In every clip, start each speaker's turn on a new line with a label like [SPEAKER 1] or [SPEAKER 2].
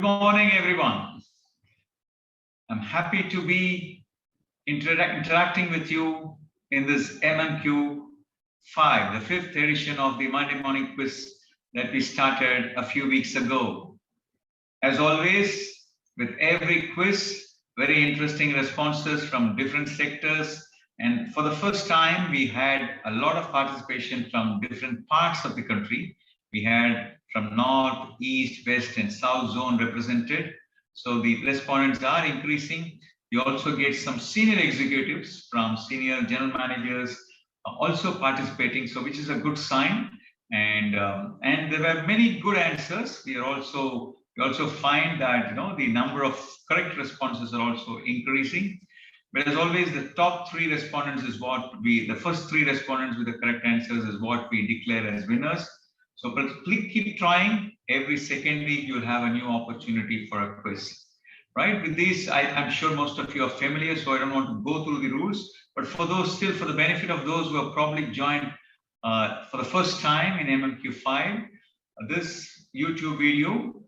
[SPEAKER 1] Good morning, everyone. I'm happy to be interacting with you in this MMQ 5, the fifth edition of the Monday morning quiz that we started a few weeks ago. As always, with every quiz, very interesting responses from different sectors. And for the first time, we had a lot of participation from different parts of the country. We had from North, East, West, and South zone represented. So the respondents are increasing. We also get some senior executives from senior general managers also participating, so which is a good sign. And there were many good answers. We also find that the number of correct responses are also increasing. But as always, the top three respondents is the first three respondents with the correct answers is what we declare as winners. So please keep trying. Every second week, you'll have a new opportunity for a quiz. Right? With these, I'm sure most of you are familiar, so I don't want to go through the rules. But for the benefit of those who have probably joined for the first time in MMQ5, this YouTube video,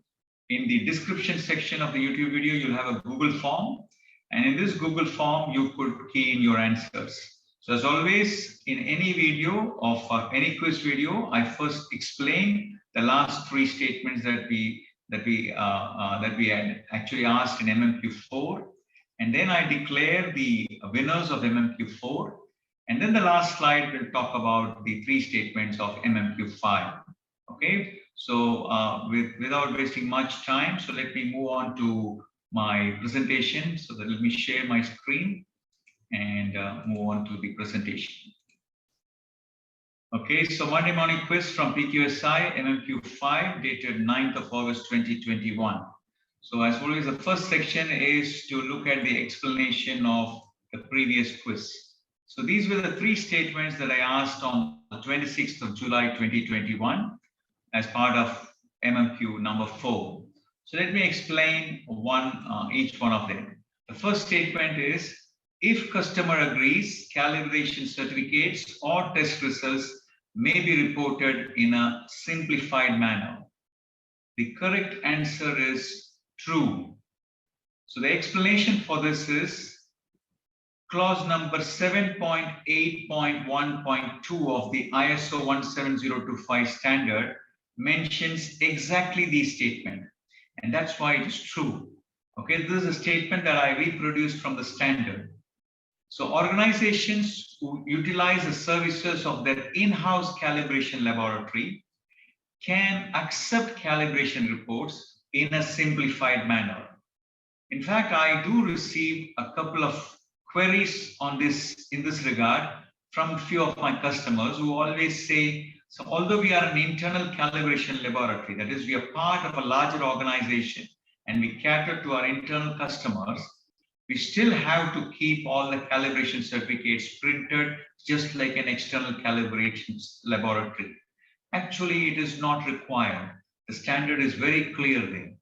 [SPEAKER 1] in the description section of the YouTube video, you'll have a Google form. And in this Google form, you could key in your answers. So as always, in any video of any quiz video, I first explain the last three statements that we had actually asked in MMQ4, and then I declare the winners of MMQ4, and then the last slide will talk about the three statements of MMQ5. Okay, so without wasting much time, so let me move on to my presentation. So let me share my screen and move on to the presentation. Okay, so Monday morning quiz from PQSI MMQ5 dated 9th of August 2021. So as always, the first section is to look at the explanation of the previous quiz. So these were the three statements that I asked on the 26th of July 2021 as part of MMQ number 4. So let me explain each one of them. The first statement is, if customer agrees, calibration certificates or test results may be reported in a simplified manner. The correct answer is true. So the explanation for this is clause number 7.8.1.2 of the ISO 17025 standard mentions exactly this statement, and that's why it is true. Okay, this is a statement that I reproduced from the standard. So organizations who utilize the services of their in-house calibration laboratory can accept calibration reports in a simplified manner. In fact, I do receive a couple of queries on this in this regard from a few of my customers who always say, so although we are an internal calibration laboratory, that is, we are part of a larger organization and we cater to our internal customers, we still have to keep all the calibration certificates printed just like an external calibration laboratory. Actually, it is not required. The standard is very clear there.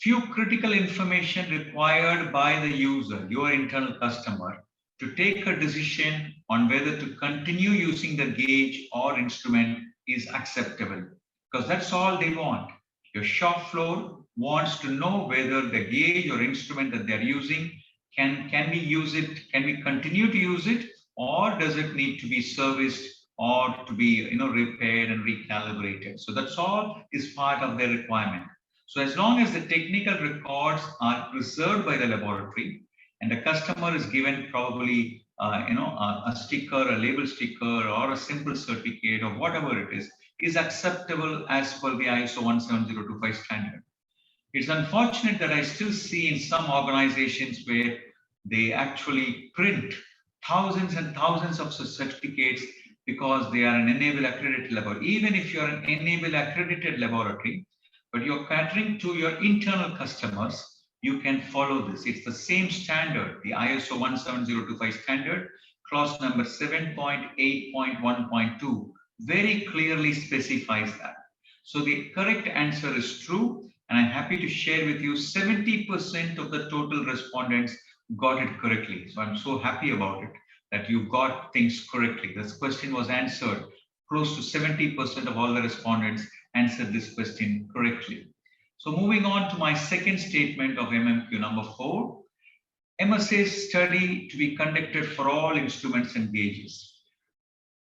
[SPEAKER 1] Few critical information required by the user, your internal customer, to take a decision on whether to continue using the gauge or instrument is acceptable, because that's all they want. Your shop floor wants to know whether the gauge or instrument that they're using can we use it, can we continue to use it, or does it need to be serviced or to be repaired and recalibrated. So that's all is part of their requirement. So as long as the technical records are preserved by the laboratory and the customer is given probably a sticker, a label sticker, or a simple certificate or whatever it is acceptable as per the ISO 17025 standard. It's unfortunate that I still see in some organizations where they actually print thousands and thousands of certificates because they are an enable accredited laboratory. Even if you're an enable accredited laboratory, but you're catering to your internal customers, you can follow this. It's the same standard, the ISO 17025 standard, clause number 7.8.1.2 very clearly specifies that. So the correct answer is true, and I'm happy to share with you 70% of the total respondents got it correctly. So I'm so happy about it that you got things correctly. This question was answered. Close to 70% of all the respondents answered this question correctly. So moving on to my second statement of MMQ number 4, MSA study to be conducted for all instruments and gauges.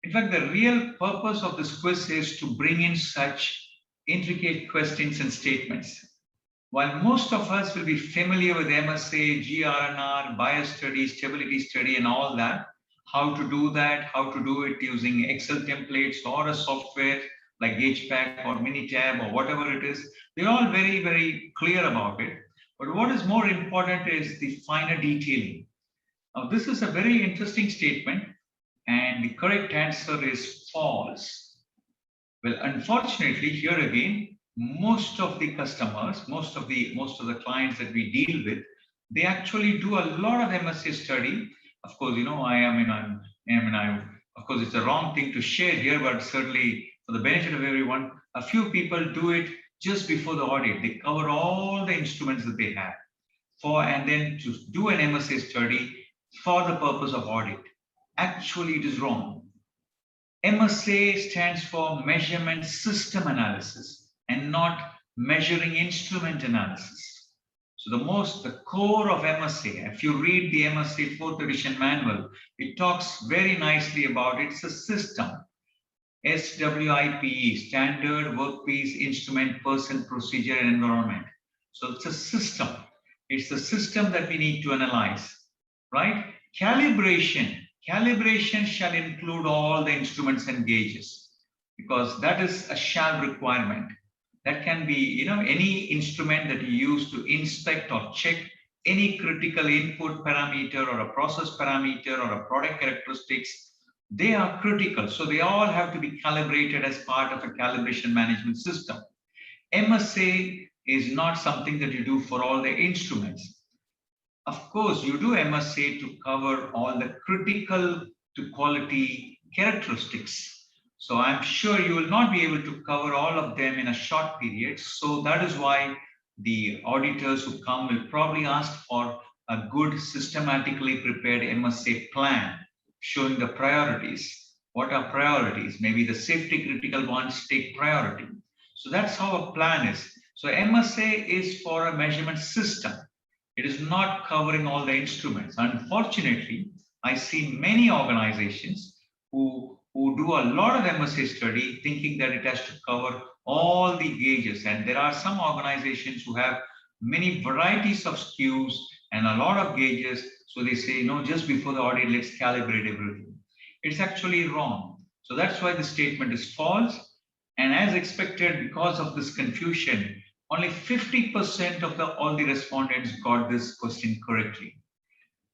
[SPEAKER 1] In fact, the real purpose of this quiz is to bring in such intricate questions and statements. While most of us will be familiar with MSA, GRNR, bias study, stability study, and all that, how to do that, how to do it using Excel templates or a software like GaugePack or Minitab or whatever it is, they're all very, very clear about it. But what is more important is the finer detailing. Now, this is a very interesting statement, and the correct answer is false. Well, unfortunately, here again, most of the customers, most of the clients that we deal with, they actually do a lot of MSA study. Of course, you know, of course, it's a wrong thing to share here, but certainly for the benefit of everyone, a few people do it just before the audit. They cover all the instruments that they have and then to do an MSA study for the purpose of audit. Actually, it is wrong. MSA stands for Measurement System Analysis and not Measuring Instrument Analysis. So the core of MSA, if you read the MSA 4th edition manual, it talks very nicely about it. It's a system. SWIPE, Standard Workpiece Instrument Person Procedure and Environment. So it's a system. It's the system that we need to analyze, right? Calibration shall include all the instruments and gauges, because that is a shall requirement. That can be, you know, any instrument that you use to inspect or check any critical input parameter or a process parameter or a product characteristics. They are critical. So they all have to be calibrated as part of a calibration management system. MSA is not something that you do for all the instruments. Of course, you do MSA to cover all the critical to quality characteristics. So I'm sure you will not be able to cover all of them in a short period. So that is why the auditors who come will probably ask for a good systematically prepared MSA plan showing the priorities. What are priorities? Maybe the safety critical ones take priority. So that's how a plan is. So MSA is for a measurement system. It is not covering all the instruments. Unfortunately, I see many organizations who do a lot of MSA study thinking that it has to cover all the gauges. And there are some organizations who have many varieties of SKUs and a lot of gauges. So they say, no, just before the audit, let's calibrate everything. It's actually wrong. So that's why the statement is false. And as expected, because of this confusion, only 50% of all the respondents got this question correctly.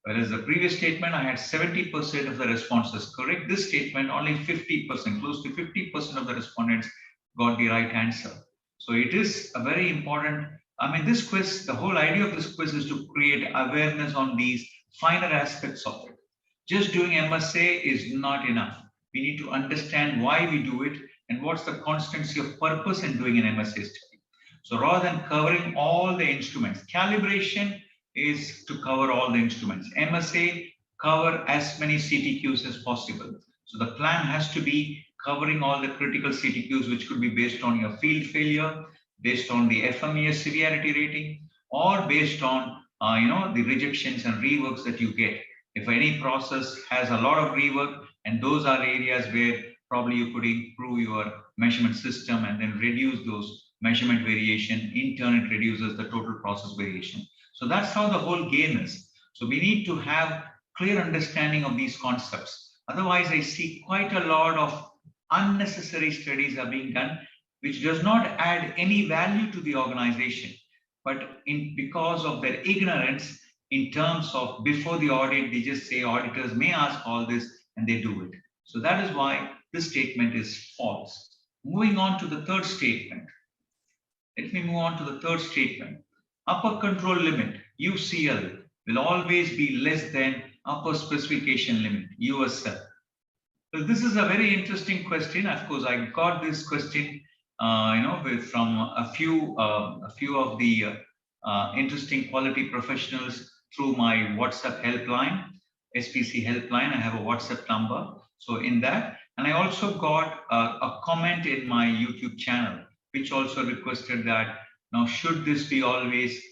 [SPEAKER 1] Whereas the previous statement, I had 70% of the responses correct. This statement, only 50%, close to 50% of the respondents got the right answer. So it is a very important, I mean, this quiz, the whole idea of this quiz is to create awareness on these finer aspects of it. Just doing MSA is not enough. We need to understand why we do it and what's the constancy of purpose in doing an MSA study. So rather than covering all the instruments, calibration is to cover all the instruments. MSA cover as many CTQs as possible. So the plan has to be covering all the critical CTQs, which could be based on your field failure, based on the FMES severity rating, or based on the rejections and reworks that you get. If any process has a lot of rework, and those are areas where probably you could improve your measurement system and then reduce those measurement variation, in turn it reduces the total process variation. So that's how the whole game is. So we need to have clear understanding of these concepts. Otherwise, I see quite a lot of unnecessary studies are being done, which does not add any value to the organization. But because of their ignorance in terms of before the audit, they just say auditors may ask all this and they do it. So that is why this statement is false. Moving on to the third statement. Let me move on to the third statement. Upper control limit, UCL, will always be less than upper specification limit, USL. So this is a very interesting question. Of course, I got this question, from a few of the interesting quality professionals through my WhatsApp helpline, SPC helpline. I have a WhatsApp number. So in that, and I also got a comment in my YouTube channel, which also requested that Now, should this be always,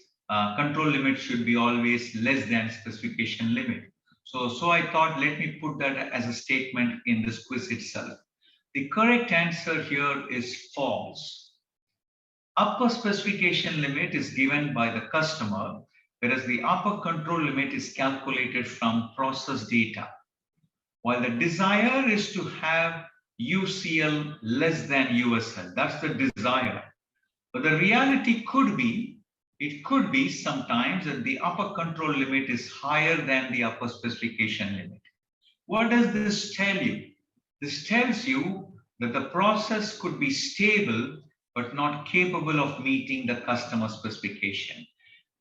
[SPEAKER 1] control limit should be always less than specification limit. So I thought, let me put that as a statement in this quiz itself. The correct answer here is false. Upper specification limit is given by the customer, whereas the upper control limit is calculated from process data. While the desire is to have UCL less than USL, that's the desire. But the reality could be, it could be sometimes that the upper control limit is higher than the upper specification limit. What does this tell you? This tells you that the process could be stable but not capable of meeting the customer specification.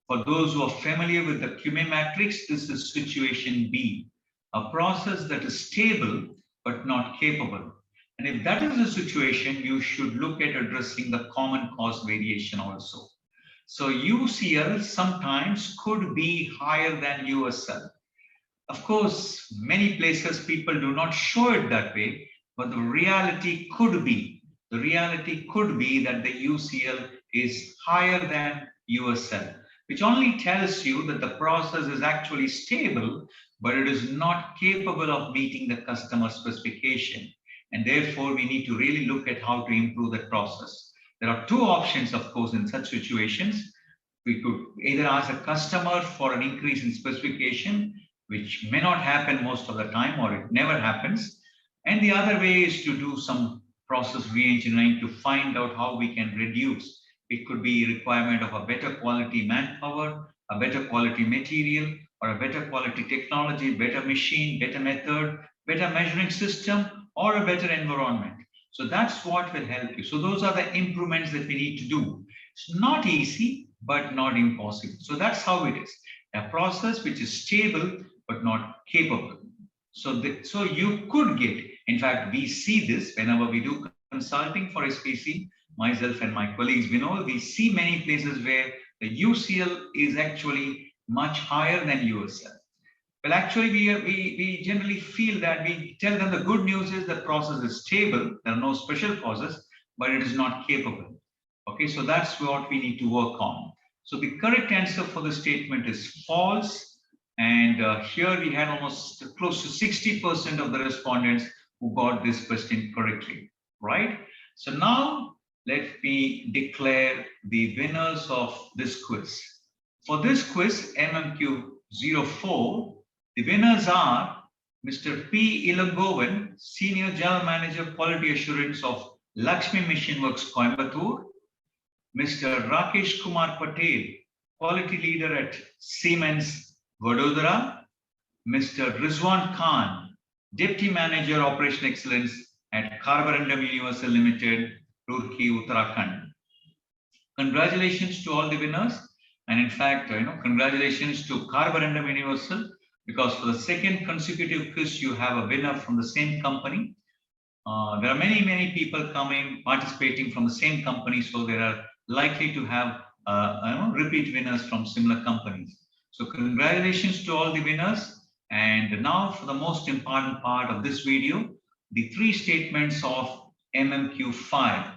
[SPEAKER 1] For those who are familiar with the Cume matrix, this is situation B, a process that is stable but not capable. And if that is the situation, you should look at addressing the common cause variation also. So UCL sometimes could be higher than USL. Of course, many places people do not show it that way, but the reality could be that the UCL is higher than USL, which only tells you that the process is actually stable, but it is not capable of meeting the customer specification. And therefore, we need to really look at how to improve that process. There are two options, of course, in such situations. We could either ask a customer for an increase in specification, which may not happen most of the time, or it never happens. And the other way is to do some process re-engineering to find out how we can reduce. It could be requirement of a better quality manpower, a better quality material, or a better quality technology, better machine, better method, better measuring system, or a better environment. So that's what will help you. So those are the improvements that we need to do. It's not easy, but not impossible. So that's how it is. A process which is stable, but not capable. So you could get, in fact, we see this whenever we do consulting for SPC, myself and my colleagues, we see many places where the UCL is actually much higher than USL. Well, actually, we generally feel that we tell them the good news is the process is stable, there are no special causes, but it is not capable. Okay, so that's what we need to work on. So the correct answer for the statement is false. And here we had almost close to 60% of the respondents who got this question correctly, right? So now let me declare the winners of this quiz. For this quiz, MMQ 04, the winners are Mr. P. Ilangovan, Senior General Manager Quality Assurance of Lakshmi Machine Works, Coimbatore, Mr. Rakesh Kumar Patel, Quality Leader at Siemens, Vadodara, Mr. Rizwan Khan, Deputy Manager Operation Excellence at Carborundum Universal Limited, Roorkee, Uttarakhand. Congratulations to all the winners. And in fact, congratulations to Carborundum Universal, because for the second consecutive quiz, you have a winner from the same company. There are many people participating from the same company, so there are likely to have repeat winners from similar companies. So congratulations to all the winners. And now for the most important part of this video, the three statements of MMQ5.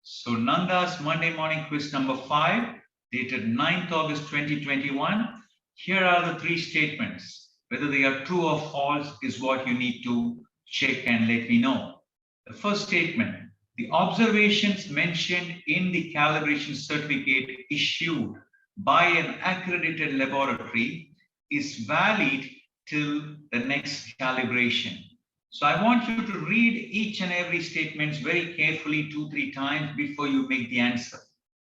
[SPEAKER 1] So Nanda's Monday morning quiz number 5, dated 9th August 2021. Here are the three statements. Whether they are true or false is what you need to check and let me know. The first statement, the observations mentioned in the calibration certificate issued by an accredited laboratory is valid till the next calibration. So I want you to read each and every statement very carefully 2-3 times before you make the answer.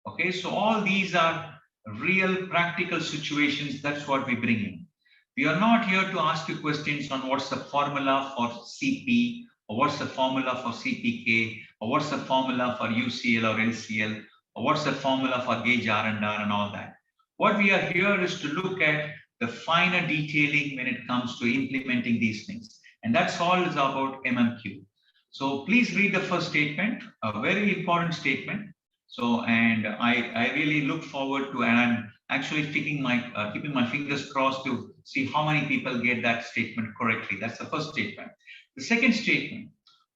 [SPEAKER 1] Okay, so all these are real practical situations. That's what we bring in. We are not here to ask you questions on what's the formula for CP, or what's the formula for CPK, or what's the formula for UCL or LCL, or what's the formula for gauge R&R and all that. What we are here is to look at the finer detailing when it comes to implementing these things. And that's all is about MMQ. So please read the first statement, a very important statement. So, and I really look forward to, and I'm actually keeping my fingers crossed to see how many people get that statement correctly. That's the first statement. The second statement,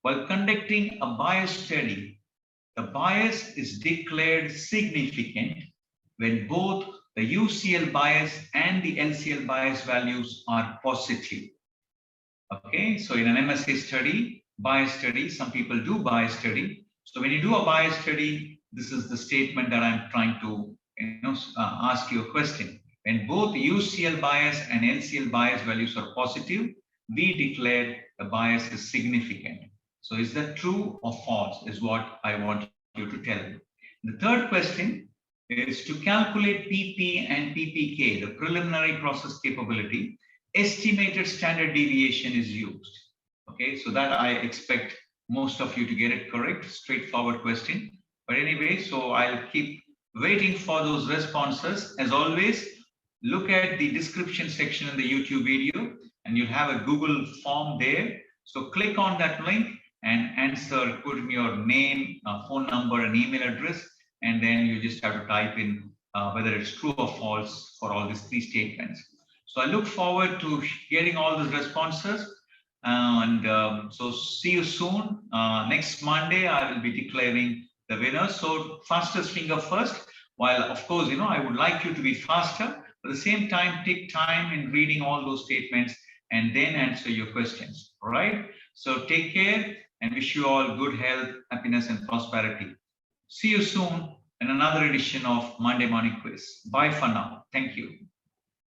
[SPEAKER 1] while conducting a bias study, the bias is declared significant when both the UCL bias and the LCL bias values are positive. Okay, so in an MSA study, bias study, some people do bias study. So when you do a bias study, this is the statement that I'm trying to ask you a question. When both UCL bias and LCL bias values are positive, we declare the bias is significant. So is that true or false is what I want you to tell me. The third question is to calculate PP and PPK, the preliminary process capability, estimated standard deviation is used. Okay, so that I expect most of you to get it correct, straightforward question. But anyway, so I'll keep waiting for those responses. As always, look at the description section in the YouTube video and you'll have a Google form there. So click on that link and answer, put in your name, phone number, and email address, and then you just have to type in whether it's true or false for all these three statements. So I look forward to getting all these responses. So see you soon. Next Monday, I will be declaring the winner. So fastest finger first. While of course, I would like you to be faster. At the same time, take time in reading all those statements and then answer your questions. All right. So take care and wish you all good health, happiness, and prosperity. See you soon in another edition of Monday Morning Quiz. Bye for now. Thank you.